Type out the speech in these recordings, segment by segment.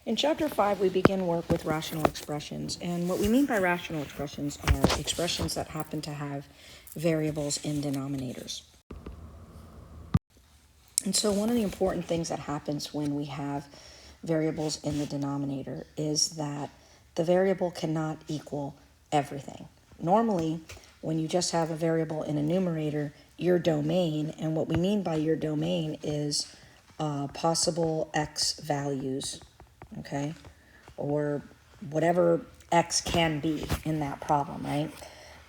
In Chapter 5, we begin work with rational expressions. And what we mean by rational expressions are expressions that happen to have variables in denominators. And so one of the important things that happens when we have variables in the denominator is that the variable cannot equal everything. Normally, when you just have a variable in a numerator, your domain, and what we mean by your domain is possible x values, okay, or whatever x can be in that problem, right?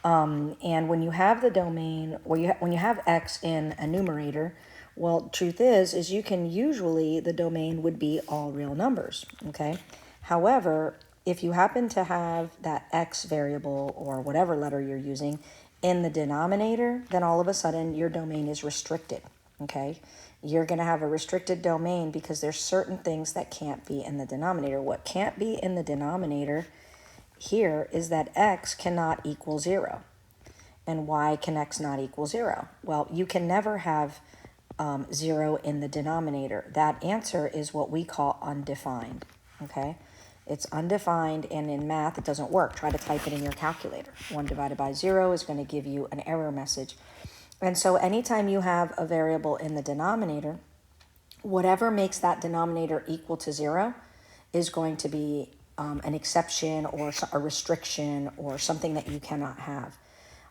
And when you have the domain, when you have x in a numerator, well, truth is you can usually, the domain would be all real numbers, okay? However, if you happen to have that x variable or whatever letter you're using in the denominator, then all of a sudden your domain is restricted, okay? You're going to have a restricted domain because there's certain things that can't be in the denominator. What can't be in the denominator here is that x cannot equal 0. And why can x not equal 0? Well, you can never have 0 in the denominator. That answer is what we call undefined, okay? It's undefined, and in math, it doesn't work. Try to type it in your calculator. 1 divided by 0 is going to give you an error message. And so anytime you have a variable in the denominator, whatever makes that denominator equal to 0 is going to be an exception or a restriction or something that you cannot have.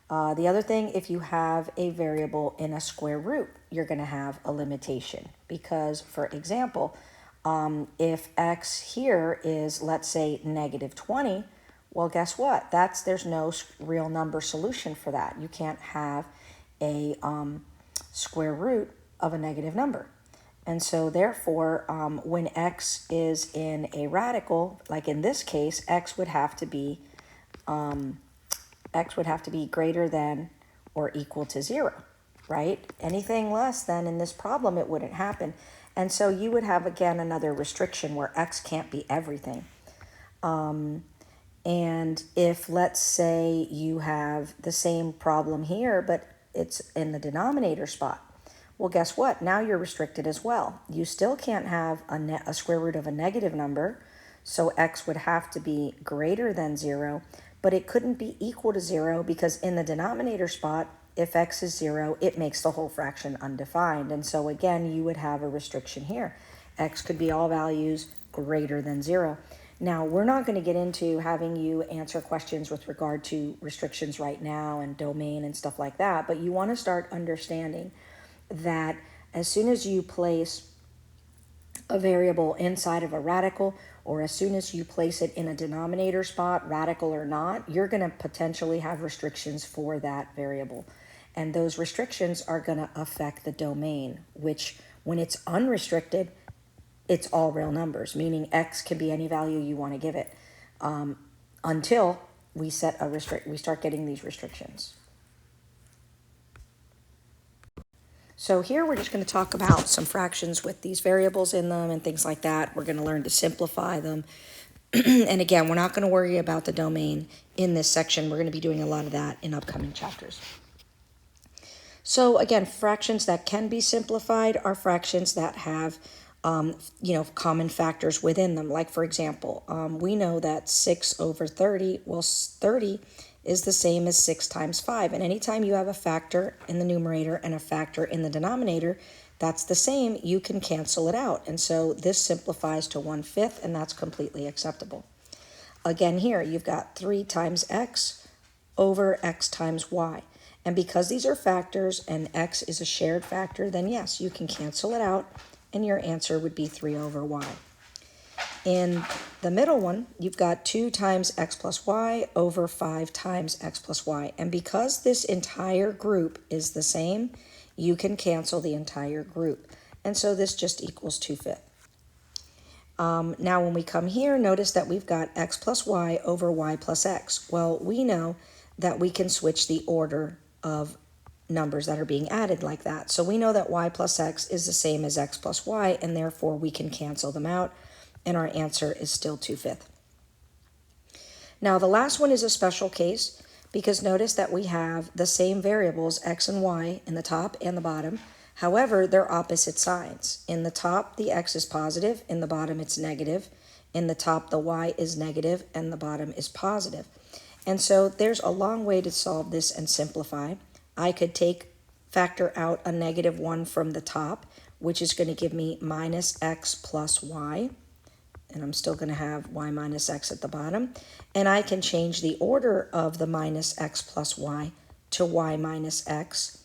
The other thing, if you have a variable in a square root, you're going to have a limitation because, for example, if x here is, let's say, negative 20, well, guess what? There's no real number solution for that. You can't have a square root of a negative number. And so therefore, when x is in a radical, like in this case, x would have to be greater than or equal to 0, right? Anything less than in this problem, it wouldn't happen. And so you would have, again, another restriction where x can't be everything. And if, let's say, you have the same problem here, but it's in the denominator spot, well, guess what? Now you're restricted as well. You still can't have a square root of a negative number, so x would have to be greater than 0, but it couldn't be equal to 0 because in the denominator spot, if x is 0, it makes the whole fraction undefined. And so again, you would have a restriction here. X could be all values greater than 0. Now, we're not going to get into having you answer questions with regard to restrictions right now and domain and stuff like that, but you want to start understanding that as soon as you place a variable inside of a radical, or as soon as you place it in a denominator spot, radical or not, you're going to potentially have restrictions for that variable. And those restrictions are going to affect the domain, which when it's unrestricted, it's all real numbers, meaning x can be any value you want to give it until we start getting these restrictions. So here we're just going to talk about some fractions with these variables in them and things like that. We're going to learn to simplify them. And again, we're not going to worry about the domain in this section. We're going to be doing a lot of that in upcoming chapters. So again, fractions that can be simplified are fractions that have common factors within them. Like, for example, we know that 6 over 30, well, 30 is the same as 6 times 5. And anytime you have a factor in the numerator and a factor in the denominator, that's the same. You can cancel it out. And so this simplifies to 1/5, and that's completely acceptable. Again, here, you've got 3 times x over x times y. And because these are factors and x is a shared factor, then yes, you can cancel it out, and your answer would be 3 over y. In the middle one, you've got 2 times x plus y over 5 times x plus y. And because this entire group is the same, you can cancel the entire group. And so this just equals 2/5. Now when we come here, notice that we've got x plus y over y plus x. Well, we know that we can switch the order of numbers that are being added like that. So we know that y plus x is the same as x plus y, and therefore we can cancel them out, and our answer is still 2/5. Now the last one is a special case because notice that we have the same variables, x and y, in the top and the bottom. However, they're opposite signs. In the top, the x is positive. In the bottom, it's negative. In the top, the y is negative and the bottom is positive. And so there's a long way to solve this and simplify. I could factor out a negative 1 from the top, which is going to give me minus x plus y. And I'm still going to have y minus x at the bottom. And I can change the order of the minus x plus y to y minus x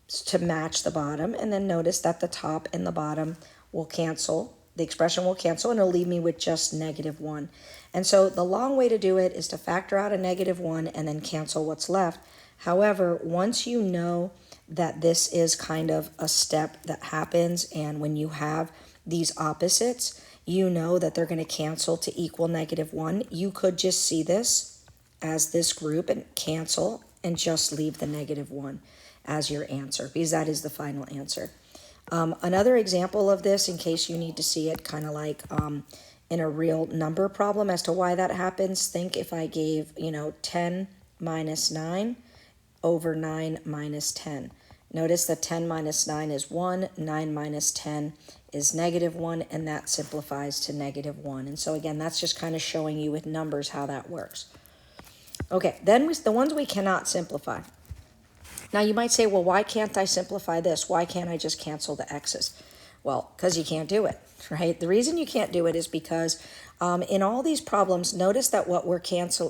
to match the bottom. And then notice that the top and the bottom will cancel. The expression will cancel, and it'll leave me with just negative 1. And so the long way to do it is to factor out a negative 1 and then cancel what's left. However, once you know that this is kind of a step that happens, and when you have these opposites, you know that they're going to cancel to equal negative 1. You could just see this as this group and cancel and just leave the negative 1 as your answer, because that is the final answer. Another example of this, in case you need to see it kind of like in a real number problem as to why that happens, think if I gave, 10 minus 9 over 9 minus 10. Notice that 10 minus 9 is 1, 9 minus 10 is negative 1, and that simplifies to negative 1. And so again, that's just kind of showing you with numbers how that works. Okay, then the ones we cannot simplify. Now you might say, well, why can't I simplify this? Why can't I just cancel the x's? Well, because you can't do it, right? The reason you can't do it is because in all these problems, notice that what we're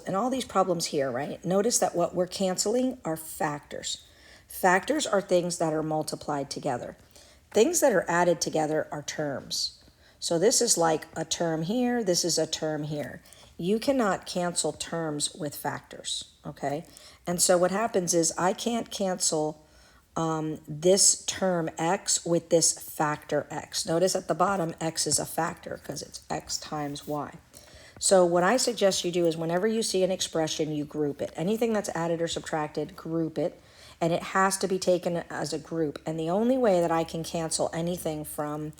in all these problems here, right? Notice that what we're canceling are factors. Factors are things that are multiplied together. Things that are added together are terms. So this is like a term here, this is a term here. You cannot cancel terms with factors, okay? And so what happens is I can't cancel this term x with this factor x. Notice at the bottom, x is a factor because it's x times y. So what I suggest you do is whenever you see an expression, you group it. Anything that's added or subtracted, group it. And it has to be taken as a group. And the only way that I can cancel anything from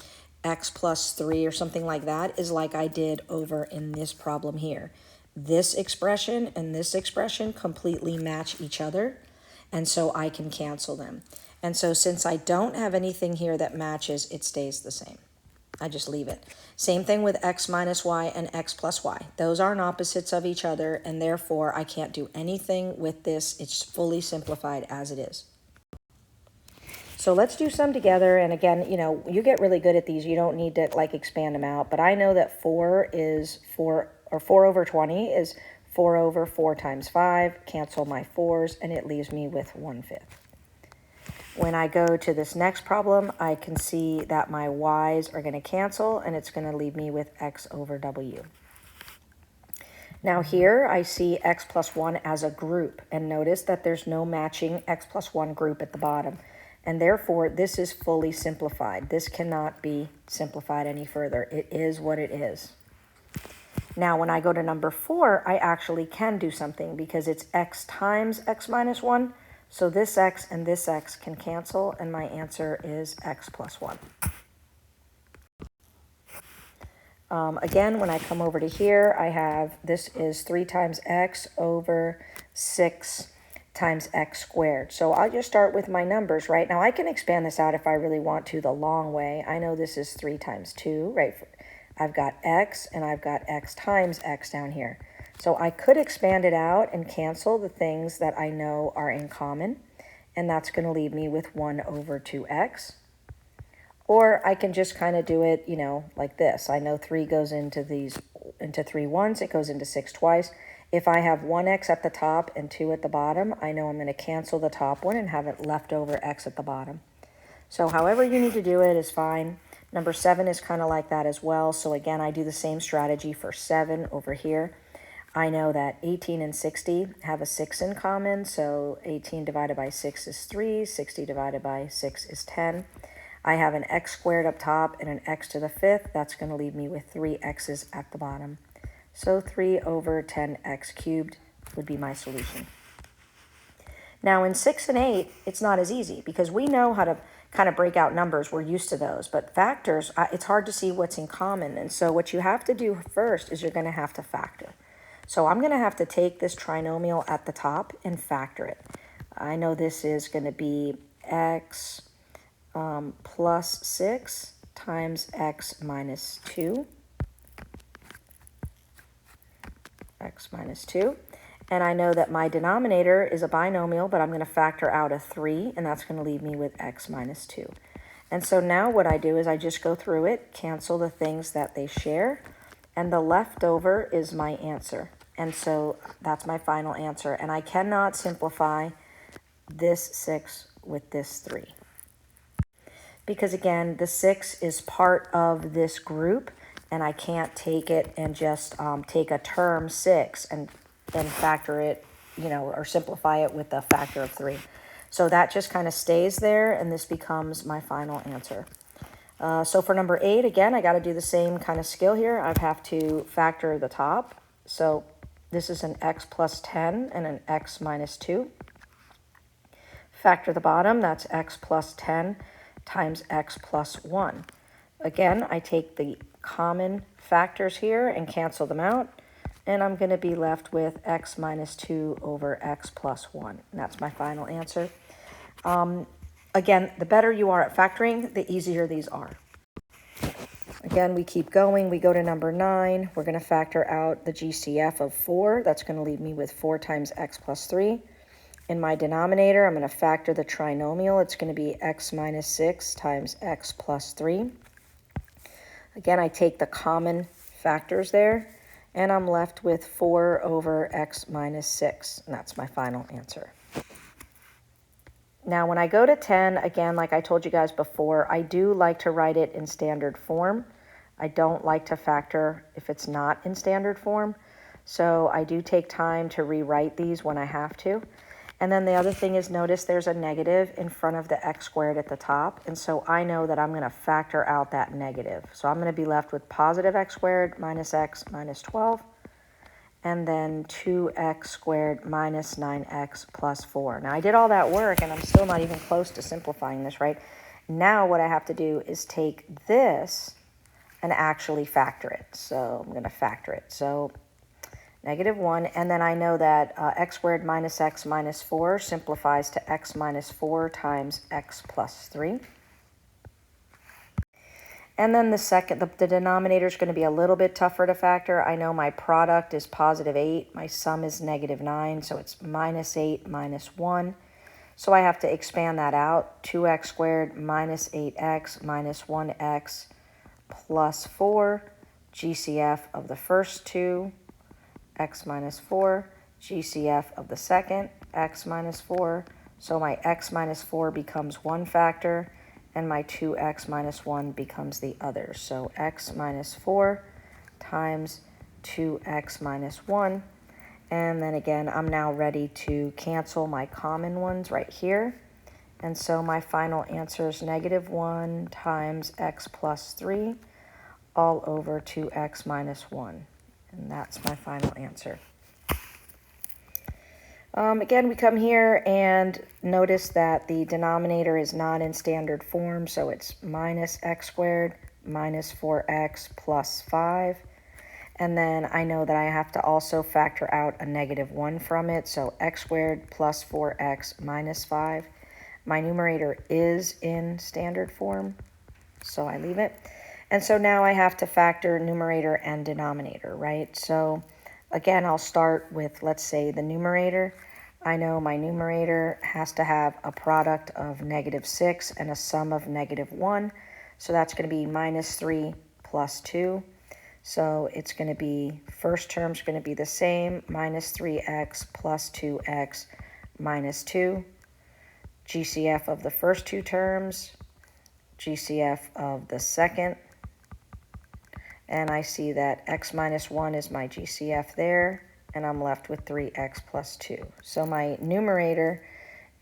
x plus 3 or something like that is like I did over in this problem here. This expression and this expression completely match each other, and so I can cancel them. And so since I don't have anything here that matches, it stays the same. I just leave it. Same thing with x minus y and x plus y. Those aren't opposites of each other, and therefore I can't do anything with this. It's fully simplified as it is. So let's do some together. And again, you get really good at these. You don't need to expand them out. But I know that 4 over 20 is 4 over 4 times 5. Cancel my 4's, and it leaves me with 1/5. When I go to this next problem, I can see that my y's are going to cancel, and it's going to leave me with x over w. Now here I see x plus 1 as a group, and notice that there's no matching x plus 1 group at the bottom. And therefore, this is fully simplified. This cannot be simplified any further. It is what it is. Now, when I go to number 4, I actually can do something because it's x times x minus 1. So this x and this x can cancel, and my answer is x plus 1. Again, when I come over to here, I have this is 3 times x over 6 times x squared. So I'll just start with my numbers, right? Now I can expand this out if I really want to the long way. I know this is 3 times 2, right? I've got x and I've got x times x down here. So I could expand it out and cancel the things that I know are in common, and that's going to leave me with 1 over 2x. Or I can just kind of do it, like this. I know 3 goes into 3 once, it goes into 6 twice. If I have 1x at the top and 2 at the bottom, I know I'm going to cancel the top one and have it left over x at the bottom. So however you need to do it is fine. Number 7 is kind of like that as well. So again, I do the same strategy for 7 over here. I know that 18 and 60 have a 6 in common. So 18 divided by 6 is 3. 60 divided by 6 is 10. I have an x squared up top and an x to the 5th. That's going to leave me with 3 x's at the bottom. So 3 over 10x cubed would be my solution. Now in 6 and 8, it's not as easy because we know how to kind of break out numbers. We're used to those. But factors, it's hard to see what's in common. And so what you have to do first is you're going to have to factor. So I'm going to have to take this trinomial at the top and factor it. I know this is going to be x plus 6 times x minus 2. x minus 2. And I know that my denominator is a binomial, but I'm going to factor out a 3, and that's going to leave me with x minus 2. And so now what I do is I just go through it, cancel the things that they share, and the leftover is my answer. And so that's my final answer. And I cannot simplify this 6 with this 3. Because again, the 6 is part of this group, and I can't take it and just take a term 6 and then factor it, or simplify it with a factor of 3. So that just kind of stays there, and this becomes my final answer. So for number 8, again, I got to do the same kind of skill here. I have to factor the top. So this is an x plus 10 and an x minus 2. Factor the bottom, that's x plus 10 times x plus 1. Again, I take the common factors here and cancel them out, and I'm going to be left with x minus 2 over x plus 1. And that's my final answer. Again, the better you are at factoring, the easier these are. Again, we keep going. We go to number 9. We're going to factor out the GCF of 4. That's going to leave me with 4 times x plus 3. In my denominator, I'm going to factor the trinomial. It's going to be x minus 6 times x plus 3. Again, I take the common factors there, and I'm left with 4 over x minus 6, and that's my final answer. Now, when I go to 10, again, like I told you guys before, I do like to write it in standard form. I don't like to factor if it's not in standard form, so I do take time to rewrite these when I have to. And then the other thing is, notice there's a negative in front of the x squared at the top, and so I know that I'm going to factor out that negative. So I'm going to be left with positive x squared minus x minus 12, and then 2x squared minus 9x plus 4. Now, I did all that work, and I'm still not even close to simplifying this, right? Now what I have to do is take this and actually factor it. So I'm going to factor it. So negative 1, and then I know that x squared minus x minus 4 simplifies to x minus 4 times x plus 3. And then the denominator is going to be a little bit tougher to factor. I know my product is positive 8, my sum is negative 9, so it's minus 8 minus 1. So I have to expand that out. 2x squared minus 8x minus 1x plus 4, GCF of the first two, x minus 4, GCF of the second, x minus 4. So my x minus 4 becomes one factor, and my 2x minus 1 becomes the other. So x minus 4 times 2x minus 1. And then again, I'm now ready to cancel my common ones right here. And so my final answer is negative 1 times x plus 3 all over 2x minus 1. And that's my final answer. Again, we come here and notice that the denominator is not in standard form, so it's minus x squared minus 4x plus 5. And then I know that I have to also factor out a negative 1 from it, so x squared plus 4x minus 5. My numerator is in standard form, so I leave it. And so now I have to factor numerator and denominator, right? So again, I'll start with, let's say, the numerator. I know my numerator has to have a product of negative 6 and a sum of negative 1. So that's going to be minus 3 plus 2. So it's going to be, first term's going to be the same, minus 3x plus 2x minus 2. GCF of the first two terms, GCF of the second. And I see that x minus 1 is my GCF there, and I'm left with 3x plus 2. So my numerator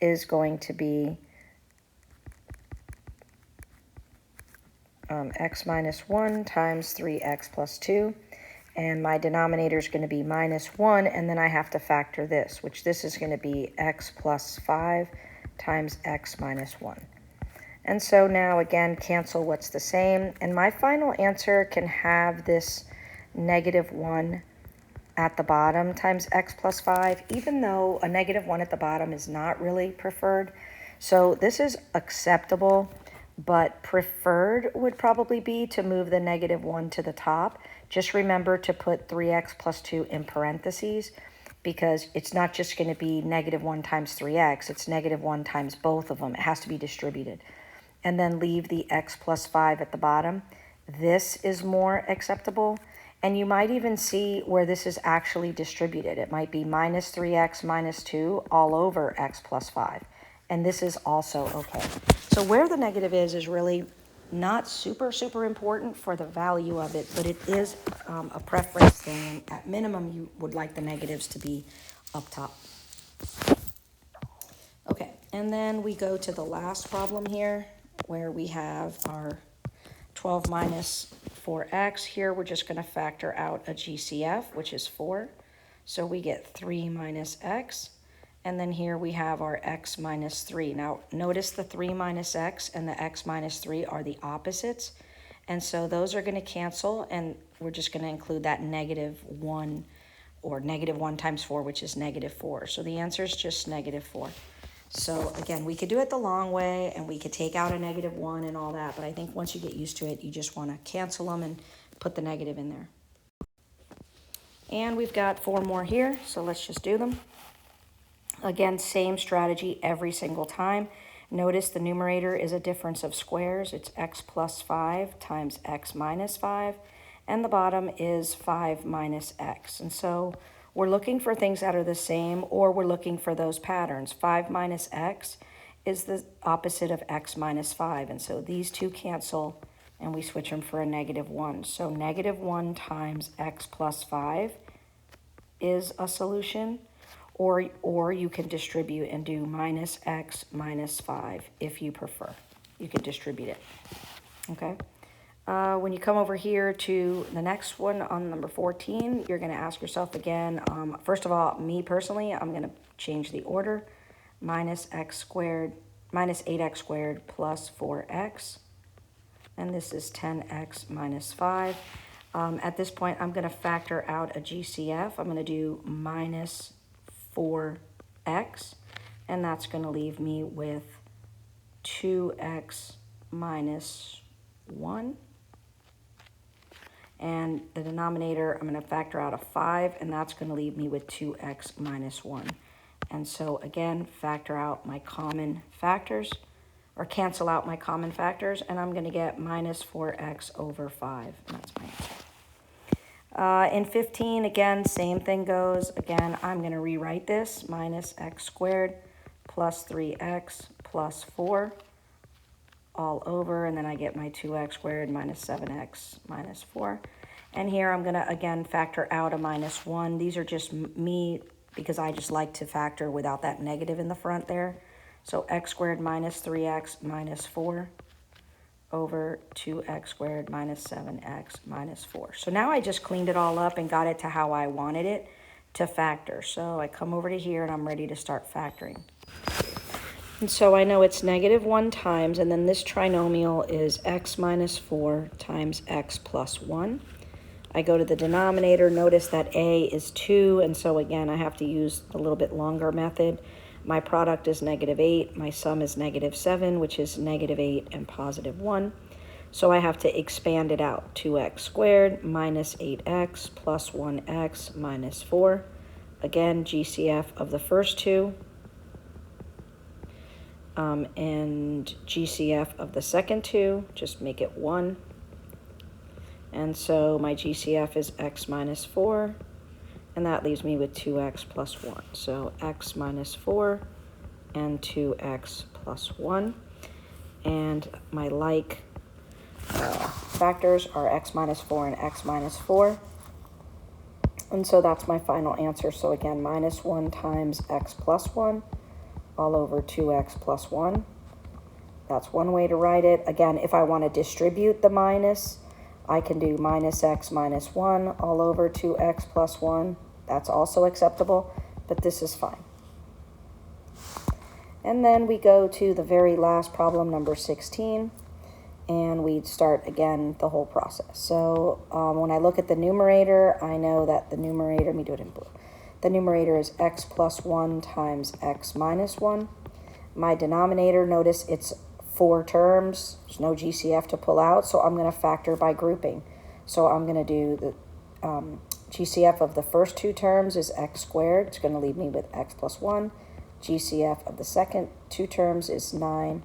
is going to be x minus 1 times 3x plus 2. And my denominator is going to be minus 1, and then I have to factor this, which this is going to be x plus 5 times x minus 1. And so now, again, cancel what's the same. And my final answer can have this negative 1 at the bottom times x plus 5, even though a negative 1 at the bottom is not really preferred. So this is acceptable, but preferred would probably be to move the negative 1 to the top, just remember to put 3x plus 2 in parentheses, because it's not just going to be -1 times 3x, it's -1 times both of them. It has to be distributed. And then leave the x plus 5 at the bottom. This is more acceptable. And you might even see where this is actually distributed. It might be -3x minus 2 all over x plus 5. And this is also okay. So where the negative is really not super important for the value of it, but it is a preference thing. At minimum, you would like the negatives to be up top. Okay, and then we go to the last problem here, where we have our 12 minus 4x. Here we're just going to factor out a GCF, which is 4. So we get 3 minus x. And then here we have our x minus 3. Now notice the 3 minus x and the x minus 3 are the opposites. And so those are going to cancel, and we're just going to include that -1, or -1 times 4, which is -4. So the answer is just -4. So again, we could do it the long way, and we could take out a -1 and all that, but I think once you get used to it, you just want to cancel them and put the negative in there. And we've got 4 more here, so let's just do them. Again, same strategy every single time. Notice the numerator is a difference of squares. It's x plus 5 times x minus 5, and the bottom is 5 minus x. And so we're looking for things that are the same, or we're looking for those patterns. 5 minus x is the opposite of x minus 5, and so these two cancel, and we switch them for a -1. So -1 times x plus 5 is a solution. Or you can distribute and do minus x minus 5 if you prefer. You can distribute it, okay? When you come over here to the next one on number 14, you're going to ask yourself again, first of all, me personally, I'm going to change the order. Minus 8x squared plus 4x. And this is 10x minus 5. At this point, I'm going to factor out a GCF. I'm going to do minus 4x, and that's going to leave me with 2x minus 1. And the denominator, I'm going to factor out a 5, and that's going to leave me with 2x minus 1. And so again, factor out my common factors, or cancel out my common factors, and I'm going to get minus 4x over 5. And that's my answer. In 15, again, same thing goes. Again, I'm going to rewrite this. Minus x squared plus 3x plus 4 all over. And then I get my 2x squared minus 7x minus 4. And here I'm going to, again, factor out a -1. These are just me because I just like to factor without that negative in the front there. So x squared minus 3x minus 4. Over 2x squared minus 7x minus 4. So now I just cleaned it all up and got it to how I wanted it to factor. So I come over to here and I'm ready to start factoring. And so I know it's -1 times, and then this trinomial is x minus 4 times x plus 1. I go to the denominator. Notice that a is 2, and so again I have to use a little bit longer method. My product is -8. My sum is -7, which is -8 and +1. So I have to expand it out. 2x squared minus 8x plus 1x minus 4. Again, GCF of the first two. And GCF of the second two. Just make it 1. And so my GCF is x minus 4. And that leaves me with 2x plus 1. So x minus 4 and 2x plus 1. And my factors are x minus 4 and x minus 4. And so that's my final answer. So again, -1 times x plus 1 all over 2x plus 1. That's one way to write it. Again, if I want to distribute the minus, I can do minus x minus 1 all over 2x plus 1. That's also acceptable, but this is fine. And then we go to the very last problem, number 16, and we start again the whole process. So when I look at the numerator, I know that the numerator, let me do it in blue. The numerator is x plus 1 times x minus 1. My denominator, notice it's 4 terms. There's no GCF to pull out, so I'm going to factor by grouping. So I'm going to do GCF of the first two terms is x squared. It's going to leave me with x plus 1. GCF of the second two terms is 9.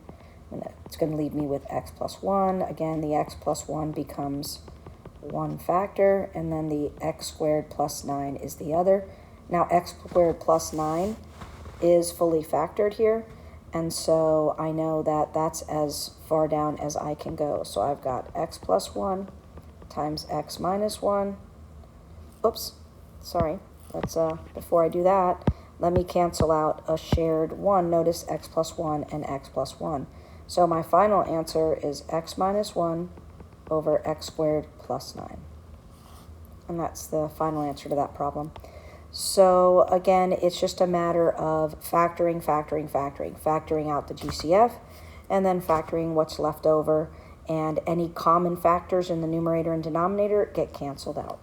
It's going to leave me with x plus 1. Again, the x plus 1 becomes one factor, and then the x squared plus 9 is the other. Now, x squared plus 9 is fully factored here, and so I know that that's as far down as I can go. So I've got x plus 1 times x minus 1. Oops, sorry. Let's, before I do that, let me cancel out a shared 1. Notice x plus 1 and x plus 1. So my final answer is x minus 1 over x squared plus 9. And that's the final answer to that problem. So again, it's just a matter of factoring out the GCF, and then factoring what's left over, and any common factors in the numerator and denominator get canceled out.